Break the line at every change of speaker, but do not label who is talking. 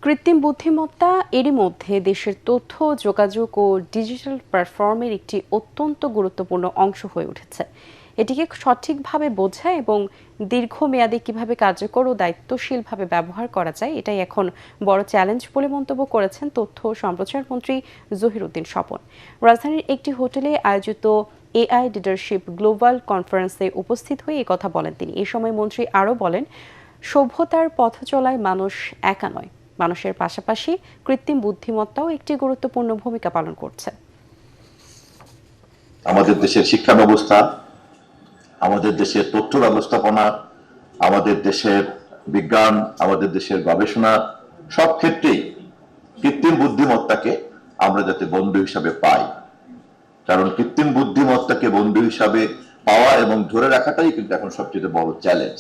কৃত্রিম বুদ্ধিমত্তা এরই মধ্যে দেশের তথ্য যোগাযোগ ও ডিজিটাল প্ল্যাটফর্মের একটি অত্যন্ত গুরুত্বপূর্ণ অংশ হয়ে উঠেছে। এটিকে সঠিকভাবে বোঝা এবং দীর্ঘমেয়াদে কিভাবে কার্যকর ও দায়িত্বশীলভাবে ব্যবহার করা যায় এটাই এখন বড় চ্যালেঞ্জ বলে মন্তব্য করেছেন তথ্য ও সম্প্রচার মন্ত্রী জহিরুদ্দিন স্বপন। রাজধানীর একটি হোটেলে আয়োজিত এআই লিডারশিপ গ্লোবাল কনফারেন্সে উপস্থিত হয়ে কথা বলেন তিনি। এ সময় মন্ত্রী আরও বলেন, সভ্যতার পথ চলায় মানুষ একা নয়, মানুষের পাশাপাশি কৃত্রিম বুদ্ধিমত্তাও একটি গুরুত্বপূর্ণ ভূমিকা পালন করছে।
আমাদের দেশের শিক্ষা ব্যবস্থা, আমাদের দেশের তথ্য ব্যবস্থাপনা, আমাদের দেশের বিজ্ঞান, আমাদের দেশের গবেষণা, সব ক্ষেত্রেই কৃত্রিম বুদ্ধিমত্তাকে আমরা যাতে বন্ধু হিসাবে পাই। কারণ কৃত্রিম বুদ্ধিমত্তাকে বন্ধু হিসাবে পাওয়া এবং ধরে রাখাটাই কিন্তু এখন সবচেয়ে বড় চ্যালেঞ্জ।